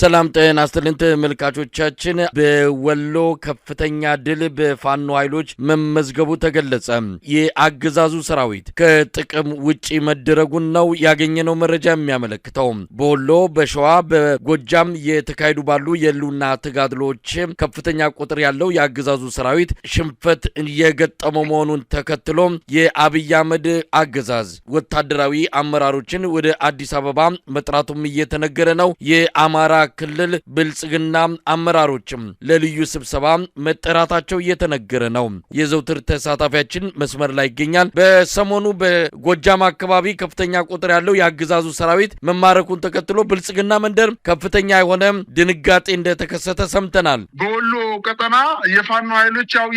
ሰላም ጤና ይስጥልን ተመልካቾቻችን በወሎ ከፍተኛ ድል በፋኖ ኃይሎች መመዝገቡ ተገለጸ። የአገዛዙ ሰራዊት ከጥቅም ውጪ መደረጉን ነው ያገኘነው መረጃ የሚያመለክተው። በወሎ በሸዋ በጎጃም የተካሄዱ ባሉ የሉና ተጋድሎች ከፍተኛ ቁጥር ያለው የአገዛዙ ሰራዊት ሽንፈት እየገጠመው መሆኑን ተከትሎ የአብይ አህመድ አገዛዝ ወታደራዊ አመራሮችን ወደ አዲስ አበባ መጥራቱም እየተነገረ ነው። የአማራ ክልል ብልጽግና አመራሮችም ለልዩ ስብሰባ መጠራታቸው እየተነገረ ነው። የዘውትር ተሳታፊያችን መስመር ላይ ይገኛል። በሰሞኑ በጎጃም አካባቢ ከፍተኛ ቁጥር ያለው የአገዛዙ ሰራዊት መማረኩን ተከትሎ ብልጽግና መንደር ከፍተኛ የሆነ ድንጋጤ እንደተከሰተ ሰምተናል። በወሎ ቀጠና የፋኖ ኃይሎች ያው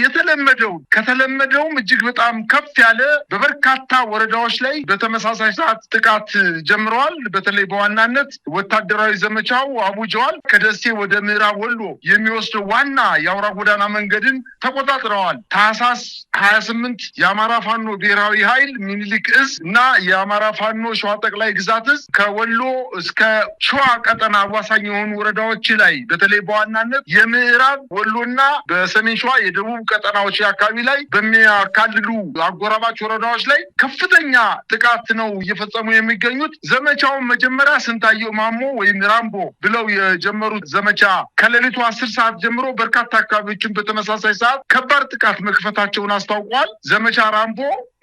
ከተለመደውም እጅግ በጣም ከፍ ያለ በበርካታ ወረዳዎች ላይ በተመሳሳይ ሰዓት ጥቃት ጀምረዋል። በተለይ በዋናነት ወታደራዊ ዘመቻው አቡጀዋል። ከደሴ ወደ ምዕራብ ወሎ የሚወስደው ዋና የአውራ ጎዳና መንገድን ተቆጣጥረዋል። ታህሳስ 28 የአማራ ፋኖ ብሔራዊ ኃይል ሚኒሊክ እዝ እና የአማራ ፋኖ ሸዋ ጠቅላይ ግዛት እዝ ከወሎ እስከ ሸዋ ቀጠና አዋሳኝ የሆኑ ወረዳዎች ላይ በተለይ በዋናነት የምዕራብ ወሎና በሰሜን ሸዋ የደቡብ ቀጠናዎች አካባቢ ላይ በሚያካልሉ አጎራባች ወረዳዎች ላይ ከፍተኛ ጥቃት ነው እየፈጸሙ የሚገኙት። ዘመቻውን መጀመሪያ ስንታየው ማሞ ወይም ራምቦ ብለው የጀመሩት ዘመቻ ከሌሊቱ 10 ሰዓት ጀምሮ በርካታ አካባቢዎችን በተመሳሳይ ሰዓት ከባድ ጥቃት መክፈታቸውን አስታውቀዋል። ዘመቻ ራምቦ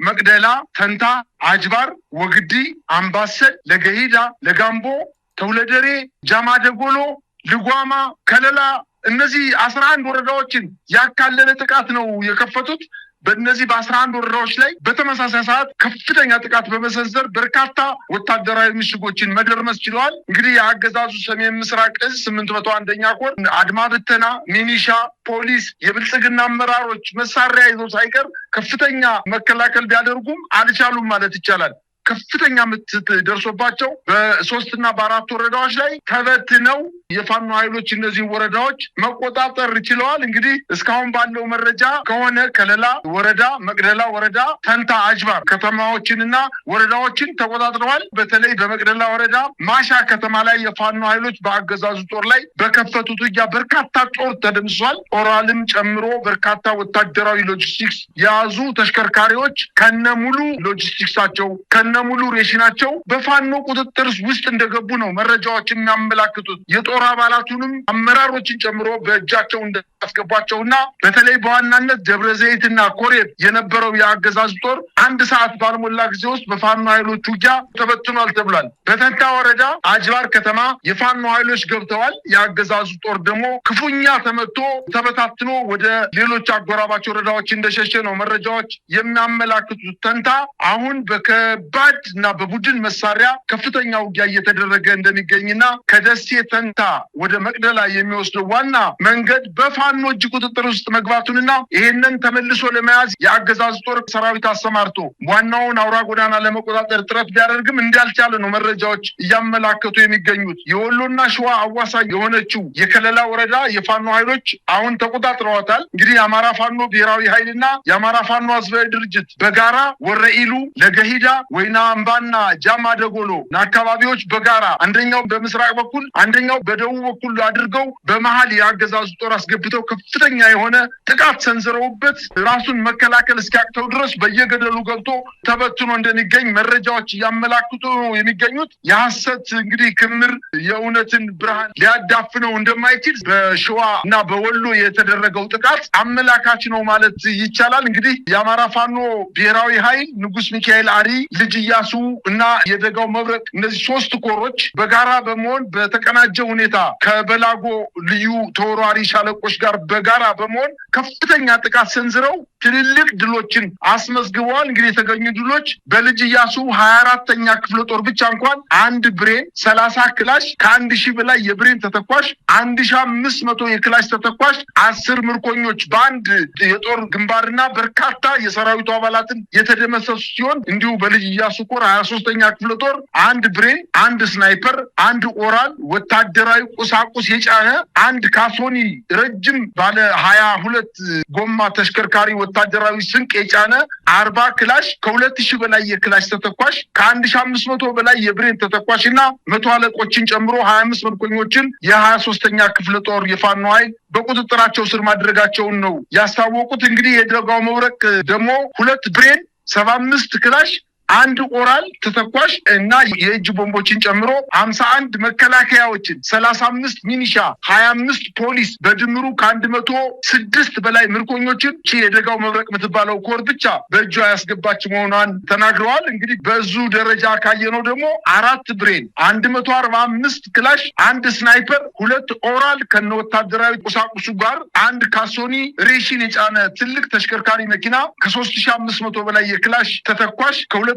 መቅደላ፣ ተንታ፣ አጅባር፣ ወግዲ፣ አምባሰል፣ ለገሂዳ፣ ለጋምቦ፣ ተውለደሬ፣ ጃማደጎሎ፣ ልጓማ፣ ከለላ እነዚህ 11 ወረዳዎችን ያካለለ ጥቃት ነው የከፈቱት። በእነዚህ በ11 ወረዳዎች ላይ በተመሳሳይ ሰዓት ከፍተኛ ጥቃት በመሰንዘር በርካታ ወታደራዊ ምሽጎችን መደርመስ ችለዋል። እንግዲህ የአገዛዙ ሰሜን ምስራቅ እዝ 801ኛ ኮር አድማ ብተና፣ ሚኒሻ፣ ፖሊስ፣ የብልጽግና አመራሮች መሳሪያ ይዘው ሳይቀር ከፍተኛ መከላከል ቢያደርጉም አልቻሉም ማለት ይቻላል። ከፍተኛ ምት ደርሶባቸው በ3 እና በ4 ወረዳዎች ላይ ተበትነው የፋኖ ኃይሎች እነዚህ ወረዳዎች መቆጣጠር ችለዋል። እንግዲህ እስካሁን ባለው መረጃ ከሆነ ከለላ ወረዳ፣ መቅደላ ወረዳ፣ ተንታ፣ አጅባር ከተማዎችንና ወረዳዎችን ተቆጣጥረዋል። በተለይ በመቅደላ ወረዳ ማሻ ከተማ ላይ የፋኖ ኃይሎች በአገዛዙ ጦር ላይ በከፈቱት ውጊያ በርካታ ጦር ተደምስሷል። ኦራልም ጨምሮ በርካታ ወታደራዊ ሎጂስቲክስ የያዙ ተሽከርካሪዎች ከነሙሉ ሎጂስቲክሳቸው ከነሙሉ ሬሽናቸው በፋኖ ቁጥጥር ውስጥ እንደገቡ ነው መረጃዎች የሚያመላክቱት። የጦር አባላቱንም አመራሮችን ጨምሮ በእጃቸው እንዳስገቧቸውና በተለይ በዋናነት ደብረዘይትና ኮሬብ የነበረው የአገዛዝ ጦር 1 ሰዓት ባልሞላ ጊዜ ውስጥ በፋኖ ኃይሎች ውጊያ ተበትኗል ተብሏል። በተንታ ወረዳ አጅባር ከተማ የፋኖ ኃይሎች ገብተዋል። የአገዛዙ ጦር ደግሞ ክፉኛ ተመቶ ተበታትኖ ወደ ሌሎች አጎራባች ወረዳዎች እንደሸሸ ነው መረጃዎች የሚያመላክቱት። ተንታ አሁን በከባድ እና በቡድን መሳሪያ ከፍተኛ ውጊያ እየተደረገ እንደሚገኝና ከደሴ ተንታ ወደ መቅደላ የሚወስደው ዋና መንገድ በፋኖ እጅ ቁጥጥር ውስጥ መግባቱንና ይሄንን ተመልሶ ለመያዝ የአገዛዝ ጦር ሰራዊት አሰማርቶ ዋናውን አውራ ጎዳና ለመቆጣጠር ጥረት ቢያደርግም እንዳልቻለ ነው መረጃዎች እያመላከቱ የሚገኙት። የወሎና ሸዋ አዋሳኝ የሆነችው የከለላ ወረዳ የፋኖ ኃይሎች አሁን ተቆጣጥረዋታል። እንግዲህ የአማራ ፋኖ ብሔራዊ ኃይልና የአማራ ፋኖ ህዝባዊ ድርጅት በጋራ ወረኢሉ፣ ለገሂዳ፣ ወይና አምባና ጃማ ደጎሎ አካባቢዎች በጋራ አንደኛው በምስራቅ በኩል አንደኛው በደቡብ በኩል አድርገው በመሃል የአገዛዙ ጦር አስገብተው ከፍተኛ የሆነ ጥቃት ሰንዝረውበት ራሱን መከላከል እስኪያቅተው ድረስ በየገደሉ ገብቶ ተበትኖ እንደሚገኝ መረጃዎች እያመላክቱ የሚገኙት። የሐሰት እንግዲህ ክምር የእውነትን ብርሃን ሊያዳፍነው እንደማይችል በሸዋ እና በወሎ የተደረገው ጥቃት አመላካች ነው ማለት ይቻላል። እንግዲህ የአማራ ፋኖ ብሔራዊ ኃይል ንጉስ ሚካኤል አሪ፣ ልጅ ኢያሱ እና የደጋው መብረቅ እነዚህ 3 ኮሮች በጋራ በመሆን በተቀናጀ ሁኔታ ከበላጎ ልዩ ተወራሪ ሻለቆች ጋር በጋራ በመሆን ከፍተኛ ጥቃት ሰንዝረው ትልልቅ ድሎችን አስመዝግበዋል። እንግዲህ የተገኙ ድሎች በልጅ ኢያሱ 24ኛ ክፍለ ጦር ብቻ እንኳን 1 ብሬን፣ 30 ክላሽ፣ ከ1000 በላይ የብሬን ተተኳሽ፣ 1500 የክላሽ ተተኳሽ፣ 10 ምርኮኞች በአንድ የጦር ግንባርና በርካታ የሰራዊቱ አባላትን የተደመሰሱ ሲሆን እንዲሁ በልጅ ኢያሱ ኢያሱ ኮር 23ኛ ክፍለ ጦር አንድ ብሬን፣ አንድ ስናይፐር፣ አንድ ኦራል ወታደራዊ ቁሳቁስ የጫነ አንድ ካሶኒ ረጅም ባለ 22 ጎማ ተሽከርካሪ ወታደራዊ ስንቅ የጫነ 40 ክላሽ ከ2000 በላይ የክላሽ ተተኳሽ ከ1500 በላይ የብሬን ተተኳሽና 100 አለቆችን ጨምሮ 25 ምርኮኞችን የ23ኛ ክፍለ ጦር የፋኖ ኃይል በቁጥጥራቸው ስር ማድረጋቸውን ነው ያስታወቁት። እንግዲህ የደጋው መብረቅ ደግሞ 2 ብሬን 75 ክላሽ አንድ ኦራል ተተኳሽ እና የእጅ ቦምቦችን ጨምሮ 51 መከላከያዎችን 35 ሚኒሻ 25 ፖሊስ በድምሩ ከ106 በላይ ምርኮኞችን የደጋው መብረቅ የምትባለው ኮር ብቻ በእጇ ያስገባች መሆኗን ተናግረዋል። እንግዲህ በዙ ደረጃ ካየነው ደግሞ 4 ብሬን 145 ክላሽ አንድ ስናይፐር 2 ኦራል ከነ ወታደራዊ ቁሳቁሱ ጋር አንድ ካሶኒ ሬሽን የጫነ ትልቅ ተሽከርካሪ መኪና ከ3500 በላይ የክላሽ ተተኳሽ ከ2500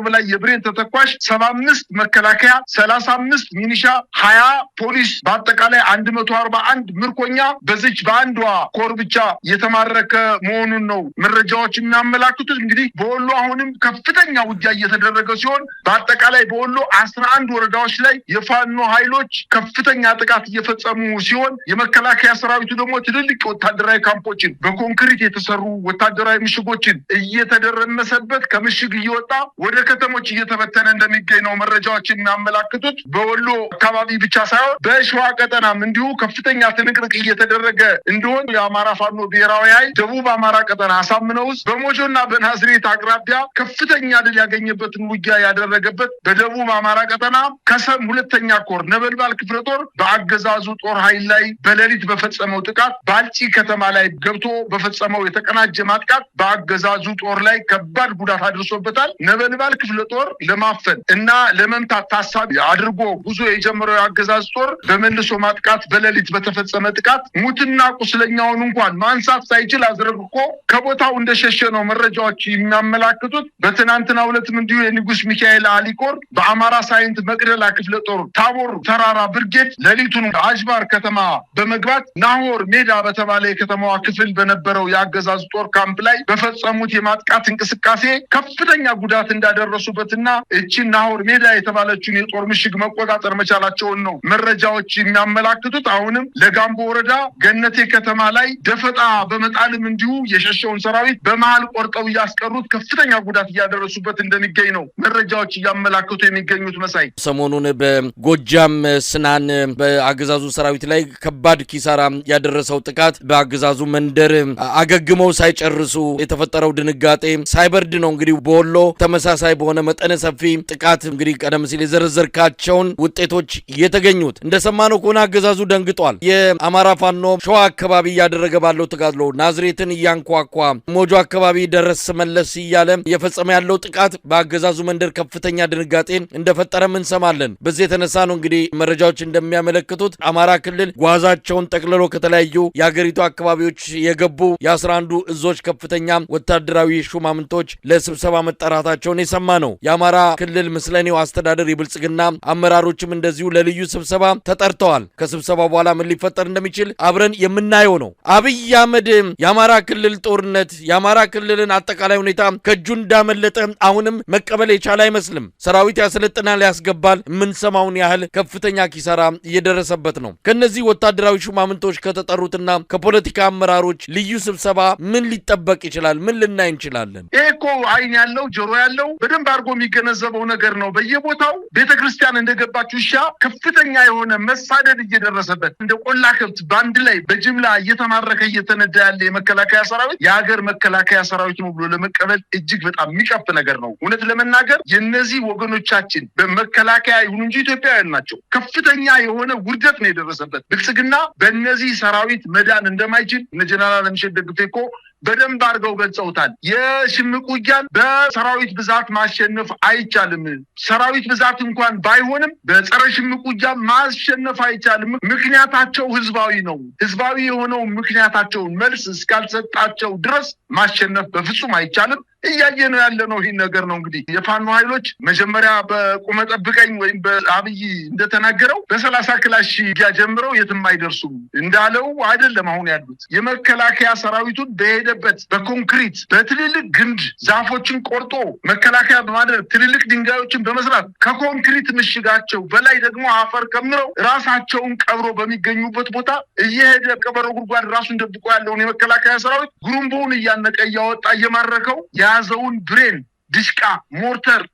በላይ የብሬን ተተኳሽ 75 መከላከያ 35 ሚኒሻ 20 ፖሊስ በአጠቃላይ 141 ምርኮኛ በዚች በአንዷ ኮር ብቻ የተማረከ መሆኑን ነው መረጃዎች የሚያመላክቱት። እንግዲህ በወሎ አሁንም ከፍተኛ ውጊያ እየተደረገ ሲሆን በአጠቃላይ በወሎ 11 ወረዳዎች ላይ የፋኖ ኃይሎች ከፍተኛ ጥቃት እየፈጸሙ ሲሆን የመከላከያ ሰራዊቱ ደግሞ ትልልቅ ወታደራዊ ካምፖችን በኮንክሪት የተሰሩ ወታደራዊ ምሽጎችን እየተደረመሰበት ከምሽግ እየወጣ ወደ ከተሞች እየተበተነ እንደሚገኝ ነው መረጃዎች የሚያመላክቱት። በወሎ አካባቢ ብቻ ሳይሆን በሸዋ ቀጠናም እንዲሁ ከፍተኛ ትንቅንቅ እየተደረገ እንደሆነ የአማራ ፋኖ ብሔራዊ ኃይል ደቡብ አማራ ቀጠና አሳምነው ውስጥ በሞጆና በናዝሬት አቅራቢያ ከፍተኛ ድል ያገኘበትን ውጊያ ያደረገበት በደቡብ አማራ ቀጠና ከሰም 2ኛ ኮር ነበልባል ክፍለ ጦር በአገዛዙ ጦር ኃይል ላይ በሌሊት በፈጸመው ጥቃት ባልጪ ከተማ ላይ ገብቶ በፈጸመው የተቀናጀ ማጥቃት በአገዛዙ ጦር ላይ ከባድ ጉዳት አድርሶበታል። ነበልባል ክፍለ ጦር ለማፈን እና ለመምታት ታሳቢ አድርጎ ጉዞ የጀመረው የአገዛዝ ጦር በመልሶ ማጥቃት በሌሊት በተፈጸመ ጥቃት ሙትና ቁስለኛውን እንኳን ማንሳት ሳይችል አዝረግቆ ከቦታው እንደሸሸ ነው መረጃዎች የሚያመላክቱት። በትናንትናው ዕለትም እንዲሁ የንጉስ ሚካኤል አሊኮር በአማራ ሳይንት መቅደላ ክፍለ ጦር ታቦር ተራራ ብርጌድ ሌሊቱን አጅባር ከተማ በመግባት ናሆር ሜዳ በተባለ የከተማዋ ክፍል በነበረው የአገዛዝ ጦር ካምፕ ላይ በፈጸሙት የማጥቃት እንቅስቃሴ ከፍተኛ ጉዳት እንዳደረሱበትና እቺን ናሆር ሜዳ የተባለችውን የጦር ምሽግ መቆጣጠር መቻላቸውን ነው መረጃዎች የሚያመላክቱት። አሁንም ለጋምቦ ወረዳ ገነቴ ከተማ ላይ ደፈጣ በመጣልም እንዲሁ የሸሸውን ሰራዊት በመሃል ቆርጠው እያስቀሩት ከፍተኛ ጉዳት እያደረሱበት እንደሚገኝ ነው መረጃዎች እያመላክቱ የሚገኙት። መሳይ ሰሞኑን በጎጃም ስናን በአገዛዙ ሰራዊት ላይ ከባድ ኪሳራ ያደረሰው ጥቃት በአገዛዙ መንደር አገግመው ሳይጨርሱ የተፈጠረው ድንጋጤ ሳይበርድ ነው እንግዲህ በወሎ ተመሳሳይ በሆነ መጠነ ሰፊ ጥቃት እንግዲህ ቀደም ሲል የዘረዘርካቸውን ውጤቶች የተገኙት። እንደሰማነው ከሆነ አገዛዙ ደንግጧል። የአማራ ፋኖ ሸዋ አካባቢ እያደረገ ባለው ተጋድሎ ናዝሬትን እያንኳኳ ሞጆ አካባቢ ደረስ መለስ እያለ እየፈጸመ ያለው ጥቃት በአገዛዙ መንደር ከፍተኛ ድንጋጤ እንደፈጠረም እንሰማለን። በዚህ የተነሳ ነው እንግዲህ መረጃዎች እንደሚያመለክቱት አማራ ክልል ጓዛቸውን ጠቅልሎ ከተለያዩ የሀገሪቱ አካባቢዎች የገቡ የ11 እዞች ከፍተኛ ወታደራዊ ሹማምንቶች ለስብሰባ መጠራታቸውን የሰማ ነው። የአማራ ክልል ምስለኔው አስተዳደር የብልጽግና አመራሮችም እንደዚሁ ለልዩ ስብሰባ ተጠርተዋል። ከስብሰባው በኋላ ምን ሊፈጠር እንደሚችል አብረን የምናየው ነው። አብይ አህመድ የአማራ ክልል ጦርነት የአማራ ክልልን አጠቃላይ ሁኔታ ከእጁ እንዳመለጠ አሁንም መቀበል የቻለ አይመስልም። ሰራዊት ያሰለጥናል፣ ያስገባል። የምንሰማውን ያህል ከፍተኛ ኪሳራ እየደረሰበት ነው። ከነዚህ ወታደራዊ ሹማምንቶች ከተጠሩትና ከፖለቲካ አመራሮች ልዩ ስብሰባ ምን ሊጠበቅ ይችላል? ምን ልናይ እንችላለን? ይሄ እኮ አይን ያለው ጆሮ ያለው በደንብ አድርጎ የሚገነዘበው ነገር ነው። በየቦታው ቤተክርስቲያን እንደገባች ውሻ ከፍተኛ የሆነ መሳደድ እየደረሰበት እንደ ቆላ ከብት በአንድ ላይ በጅምላ እየተማረከ እየተነዳ ያለ የመከላከያ ሰራዊት የሀገር መከላከያ ሰራዊት ነው ብሎ ለመቀበል እጅግ በጣም የሚቀፍ ነገር ነው። እውነት ለመናገር የነዚህ ወገኖቻችን በመከላከያ ይሁን እንጂ ኢትዮጵያውያን ናቸው። ከፍተኛ የሆነ ውርደት ነው የደረሰበት። ብልጽግና በእነዚህ ሰራዊት መዳን እንደማይችል እነ ጀነራል ምሽት ደግፌ እኮ በደንብ አድርገው ገልጸውታል። የሽምቅ ውጊያን በሰራዊት ብዛት ማሸነፍ አይቻልም። ሰራዊት ብዛት እንኳን ባይሆንም በጸረ ሽምቅ ውጊያ ማሸነፍ አይቻልም። ምክንያታቸው ህዝባዊ ነው። ህዝባዊ የሆነው ምክንያታቸውን መልስ እስካልሰጣቸው ድረስ ማሸነፍ በፍጹም አይቻልም። እያየ ነው ያለ ነው። ይህን ነገር ነው እንግዲህ የፋኖ ኃይሎች መጀመሪያ በቁመ ጠብቀኝ ወይም በአብይ እንደተናገረው በ30 ክላሽ ጀምረው የትም አይደርሱም እንዳለው አይደለም። አሁን ያሉት የመከላከያ ሰራዊቱን በሄደ በሄደበት በኮንክሪት በትልልቅ ግንድ ዛፎችን ቆርጦ መከላከያ በማድረግ ትልልቅ ድንጋዮችን በመስራት ከኮንክሪት ምሽጋቸው በላይ ደግሞ አፈር ከምረው ራሳቸውን ቀብሮ በሚገኙበት ቦታ እየሄደ ቀበሮ ጉድጓድ ራሱን ደብቆ ያለውን የመከላከያ ሰራዊት ጉሩምቦውን እያነቀ እያወጣ እየማረከው የያዘውን ብሬን፣ ድሽቃ፣ ሞርተር፣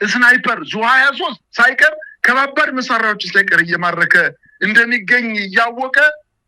ስናይፐር፣ ዙ 23 ሳይቀር ከባባድ መሳሪያዎች ሳይቀር እየማረከ እንደሚገኝ እያወቀ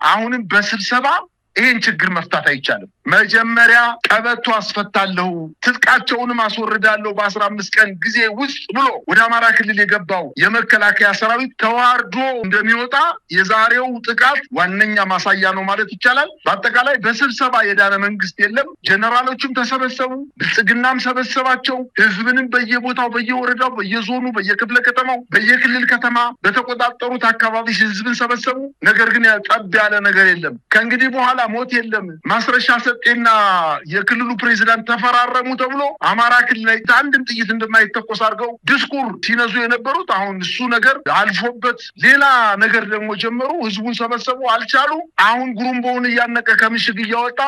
አሁንም በስብሰባ ይሄን ችግር መፍታት አይቻልም። መጀመሪያ ቀበቶ አስፈታለሁ ትጥቃቸውንም አስወርዳለሁ በ15 ቀን ጊዜ ውስጥ ብሎ ወደ አማራ ክልል የገባው የመከላከያ ሰራዊት ተዋርዶ እንደሚወጣ የዛሬው ጥቃት ዋነኛ ማሳያ ነው ማለት ይቻላል። በአጠቃላይ በስብሰባ የዳነ መንግስት የለም። ጀነራሎችም ተሰበሰቡ፣ ብልጽግናም ሰበሰባቸው። ህዝብንም በየቦታው በየወረዳው በየዞኑ በየክፍለ ከተማው በየክልል ከተማ በተቆጣጠሩት አካባቢ ህዝብን ሰበሰቡ። ነገር ግን ጠብ ያለ ነገር የለም። ከእንግዲህ በኋላ ሞት የለም። ማስረሻ ሰጤና የክልሉ ፕሬዝዳንት ተፈራረሙ ተብሎ አማራ ክልል ላይ አንድም ጥይት እንደማይተኮስ አድርገው ዲስኩር ሲነዙ የነበሩት አሁን እሱ ነገር አልፎበት ሌላ ነገር ደግሞ ጀመሩ። ህዝቡን ሰበሰቡ፣ አልቻሉ። አሁን ጉሩምቦውን እያነቀ ከምሽግ እያወጣ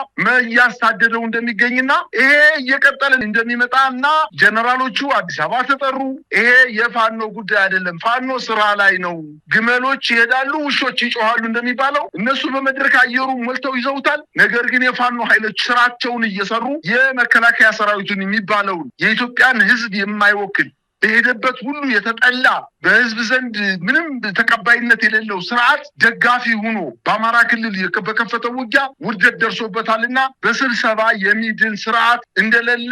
እያሳደደው እንደሚገኝና ይሄ እየቀጠለ እንደሚመጣና ጀነራሎቹ አዲስ አበባ ተጠሩ። ይሄ የፋኖ ጉዳይ አይደለም፣ ፋኖ ስራ ላይ ነው። ግመሎች ይሄዳሉ፣ ውሾች ይጮሃሉ እንደሚባለው እነሱ በመድረክ አየሩ ሞልተው ይዘውታል። ነገር ግን የፋኖ ኃይሎች ስራቸውን እየሰሩ የመከላከያ ሰራዊቱን የሚባለውን የኢትዮጵያን ህዝብ የማይወክል በሄደበት ሁሉ የተጠላ በህዝብ ዘንድ ምንም ተቀባይነት የሌለው ስርዓት ደጋፊ ሆኖ በአማራ ክልል በከፈተው ውጊያ ውርደት ደርሶበታልና በስብሰባ የሚድን ስርዓት እንደሌለ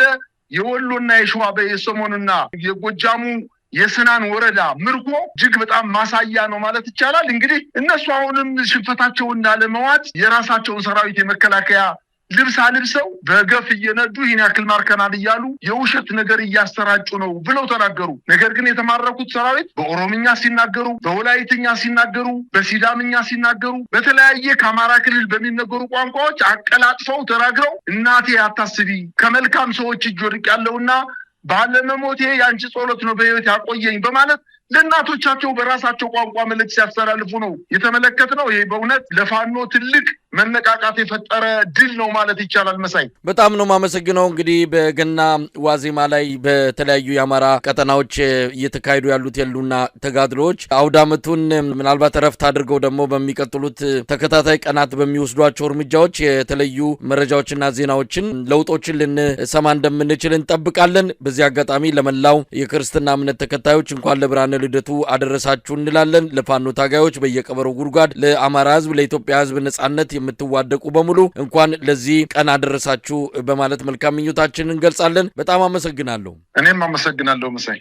የወሎና የሸዋ በየሰሞኑና የጎጃሙ የስናን ወረዳ ምርኮ እጅግ በጣም ማሳያ ነው ማለት ይቻላል። እንግዲህ እነሱ አሁንም ሽንፈታቸውን ላለመዋጥ የራሳቸውን ሰራዊት የመከላከያ ልብስ አልብሰው በገፍ እየነዱ ይህን ያክል ማርከናል እያሉ የውሸት ነገር እያሰራጩ ነው ብለው ተናገሩ። ነገር ግን የተማረኩት ሰራዊት በኦሮምኛ ሲናገሩ፣ በወላይትኛ ሲናገሩ፣ በሲዳምኛ ሲናገሩ፣ በተለያየ ከአማራ ክልል በሚነገሩ ቋንቋዎች አቀላጥፈው ተናግረው እናቴ አታስቢ ከመልካም ሰዎች እጅ ወድቄያለሁና ባለመሞቴ ያንቺ ጸሎት ነው በህይወት ያቆየኝ በማለት ለእናቶቻቸው በራሳቸው ቋንቋ መልእክት ሲያስተላልፉ ነው የተመለከትነው። ይሄ በእውነት ለፋኖ ትልቅ መነቃቃት የፈጠረ ድል ነው ማለት ይቻላል። መሳይ በጣም ነው የማመሰግነው። እንግዲህ በገና ዋዜማ ላይ በተለያዩ የአማራ ቀጠናዎች እየተካሄዱ ያሉት የሉና ተጋድሎዎች አውደ ዓመቱን ምናልባት እረፍት አድርገው ደግሞ በሚቀጥሉት ተከታታይ ቀናት በሚወስዷቸው እርምጃዎች የተለዩ መረጃዎችና ዜናዎችን ለውጦችን ልንሰማ እንደምንችል እንጠብቃለን። በዚህ አጋጣሚ ለመላው የክርስትና እምነት ተከታዮች እንኳን ለብርሃነ ልደቱ አደረሳችሁ እንላለን። ለፋኖ ታጋዮች በየቀበሮ ጉድጓድ ለአማራ ህዝብ ለኢትዮጵያ ህዝብ ነጻነት የምትዋደቁ በሙሉ እንኳን ለዚህ ቀን አደረሳችሁ በማለት መልካም ምኞታችንን እንገልጻለን። በጣም አመሰግናለሁ። እኔም አመሰግናለሁ መሳይ።